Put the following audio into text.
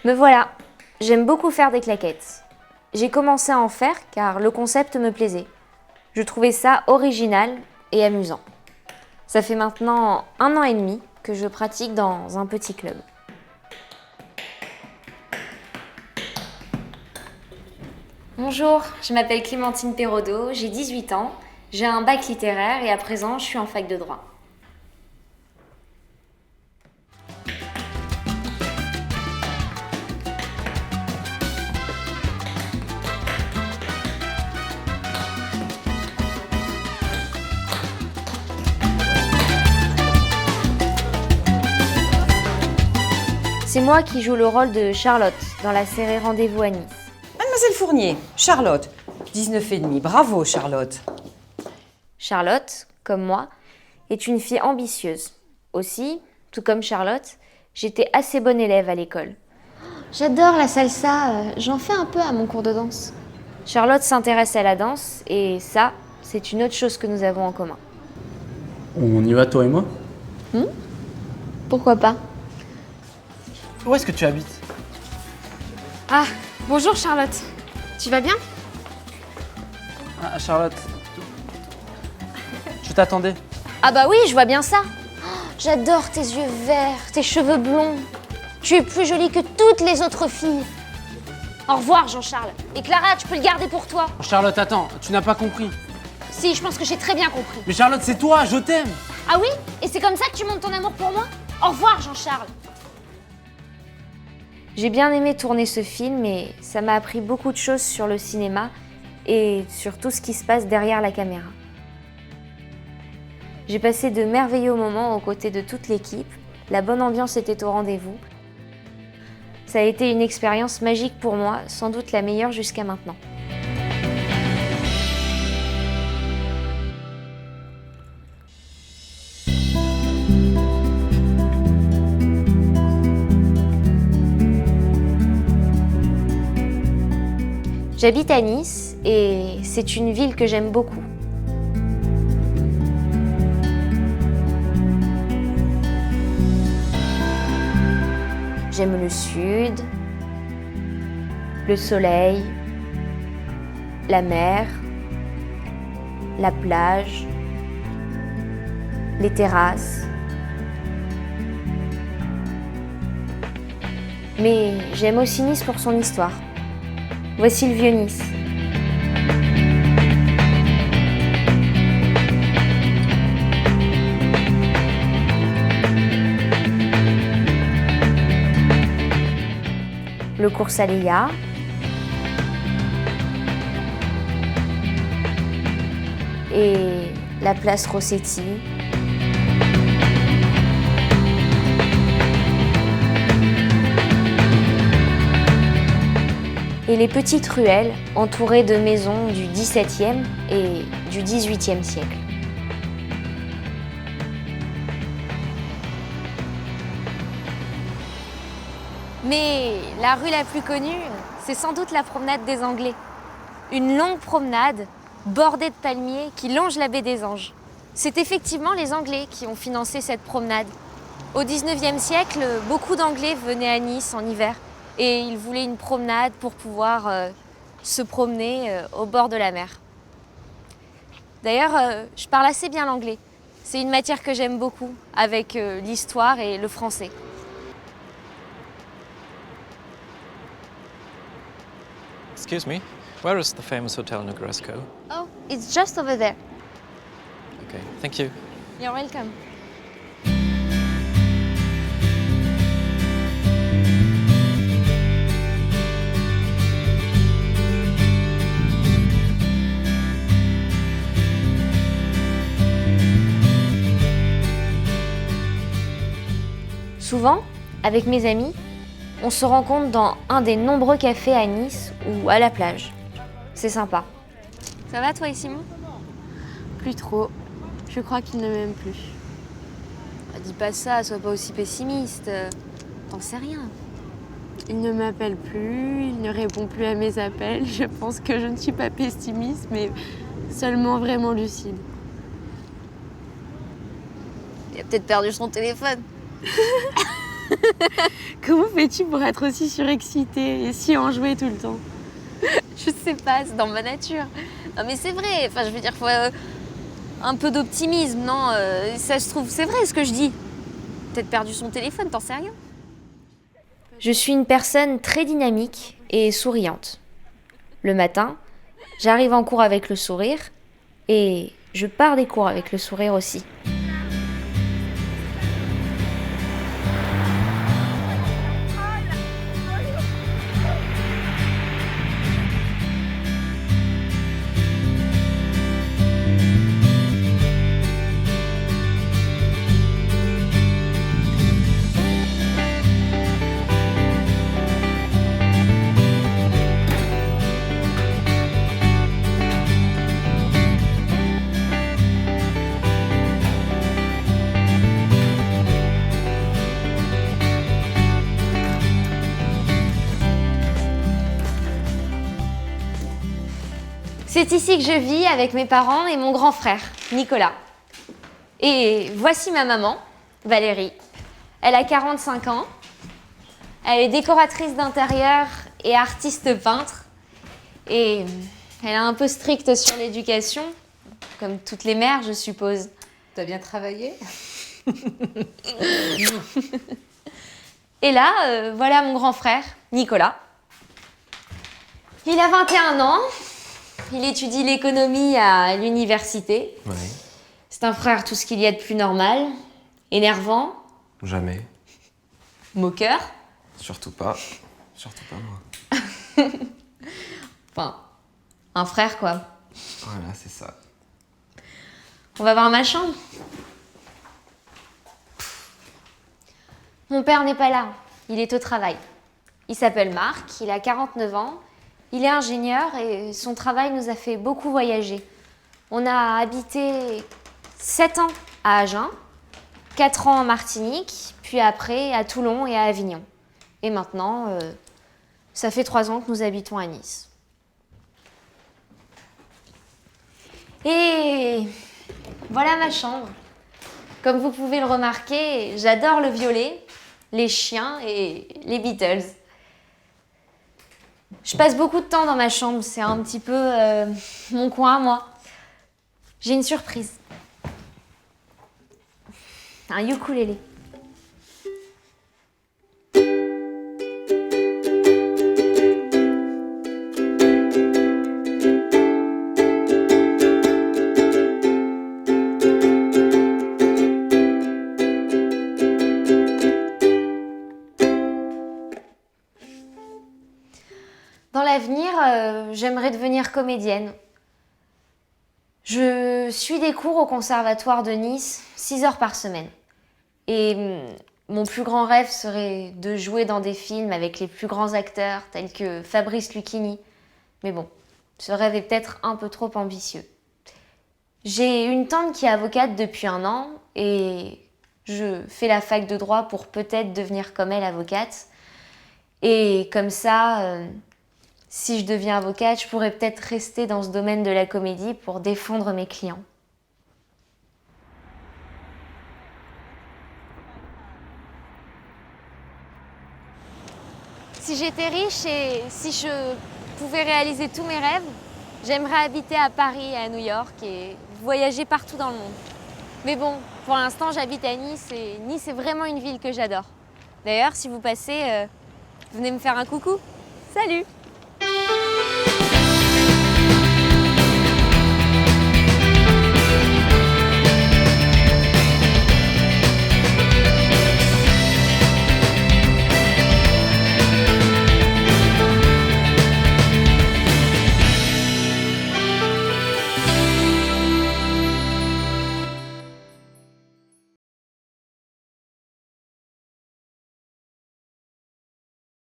Me voilà, j'aime beaucoup faire des claquettes. J'ai commencé à en faire car le concept me plaisait. Je trouvais ça original et amusant. Ça fait maintenant 1 an et demi que je pratique dans un petit club. Bonjour, je m'appelle Clémentine Perraudot, j'ai 18 ans, j'ai un bac littéraire et à présent je suis en fac de droit. C'est moi qui joue le rôle de Charlotte dans la série Rendez-vous à Nice. Mademoiselle Fournier, Charlotte, 19 et demi. Bravo, Charlotte. Charlotte, comme moi, est une fille ambitieuse. Aussi, tout comme Charlotte, j'étais assez bonne élève à l'école. J'adore la salsa, j'en fais un peu à mon cours de danse. Charlotte s'intéresse à la danse et ça, c'est une autre chose que nous avons en commun. On y va, toi et moi? Pourquoi pas? Où est-ce que tu habites? Ah, bonjour Charlotte. Tu vas bien? Ah, Charlotte. Je t'attendais. Ah bah oui, je vois bien ça. J'adore tes yeux verts, tes cheveux blonds. Tu es plus jolie que toutes les autres filles. Au revoir Jean-Charles. Et Clara, tu peux le garder pour toi. Charlotte, attends, tu n'as pas compris. Si, je pense que j'ai très bien compris. Mais Charlotte, c'est toi, je t'aime. Ah oui? Et c'est comme ça que tu montres ton amour pour moi? Au revoir Jean-Charles. J'ai bien aimé tourner ce film et ça m'a appris beaucoup de choses sur le cinéma et sur tout ce qui se passe derrière la caméra. J'ai passé de merveilleux moments aux côtés de toute l'équipe, la bonne ambiance était au rendez-vous. Ça a été une expérience magique pour moi, sans doute la meilleure jusqu'à maintenant. J'habite à Nice et c'est une ville que j'aime beaucoup. J'aime le sud, le soleil, la mer, la plage, les terrasses. Mais j'aime aussi Nice pour son histoire. Voici le vieux Nice. Le cours Saléa. Et la place Rossetti. Et les petites ruelles entourées de maisons du XVIIe et du XVIIIe siècle. Mais la rue la plus connue, c'est sans doute la promenade des Anglais. Une longue promenade bordée de palmiers qui longe la baie des Anges. C'est effectivement les Anglais qui ont financé cette promenade. Au XIXe siècle, beaucoup d'Anglais venaient à Nice en hiver. Et ils voulaient une promenade pour pouvoir se promener au bord de la mer. D'ailleurs, je parle assez bien l'anglais. C'est une matière que j'aime beaucoup, avec l'histoire et le français. Excuse me, where is the famous Hotel Negresco? Oh, it's just over there. Okay, thank you. You're welcome. Souvent, avec mes amis, on se rencontre dans un des nombreux cafés à Nice ou à la plage. C'est sympa. Ça va toi et Simon? Plus trop. Je crois qu'il ne m'aime plus. Dis pas ça, sois pas aussi pessimiste. T'en sais rien. Il ne m'appelle plus, il ne répond plus à mes appels. Je pense que je ne suis pas pessimiste, mais seulement vraiment lucide. Il a peut-être perdu son téléphone. Comment fais-tu pour être aussi surexcitée et si enjouée tout le temps? Je sais pas, c'est dans ma nature. Non mais c'est vrai, enfin je veux dire, faut un peu d'optimisme, non ça se trouve, c'est vrai ce que je dis. Peut-être perdu son téléphone, t'en sais rien. Je suis une personne très dynamique et souriante. Le matin, j'arrive en cours avec le sourire et je pars des cours avec le sourire aussi. C'est ici que je vis avec mes parents et mon grand frère, Nicolas. Et voici ma maman, Valérie. Elle a 45 ans. Elle est décoratrice d'intérieur et artiste peintre. Et elle est un peu stricte sur l'éducation, comme toutes les mères, je suppose. T'as bien travaillé? Et là, voilà mon grand frère, Nicolas. Il a 21 ans. Il étudie l'économie à l'université. Ouais. C'est un frère tout ce qu'il y a de plus normal, énervant, Jamais. moqueur. Surtout pas. Surtout pas moi. Enfin, un frère quoi. Voilà, c'est ça. On va voir ma chambre. Mon père n'est pas là, il est au travail. Il s'appelle Marc, il a 49 ans. Il est ingénieur et son travail nous a fait beaucoup voyager. On a habité 7 ans à Agen, 4 ans en Martinique, puis après à Toulon et à Avignon. Et maintenant, ça fait 3 ans que nous habitons à Nice. Et voilà ma chambre. Comme vous pouvez le remarquer, j'adore le violet, les chiens et les Beatles. Je passe beaucoup de temps dans ma chambre, c'est un petit peu mon coin, moi. J'ai une surprise. Un ukulélé. Dans l'avenir, j'aimerais devenir comédienne. Je suis des cours au Conservatoire de Nice, 6 heures par semaine. Et mon plus grand rêve serait de jouer dans des films avec les plus grands acteurs, tels que Fabrice Lucchini. Mais bon, ce rêve est peut-être un peu trop ambitieux. J'ai une tante qui est avocate depuis 1 an et je fais la fac de droit pour peut-être devenir comme elle avocate. Et comme ça... si je deviens avocate, je pourrais peut-être rester dans ce domaine de la comédie pour défendre mes clients. Si j'étais riche et si je pouvais réaliser tous mes rêves, j'aimerais habiter à Paris et à New York et voyager partout dans le monde. Mais bon, pour l'instant, j'habite à Nice et Nice est vraiment une ville que j'adore. D'ailleurs, si vous passez, venez me faire un coucou. Salut!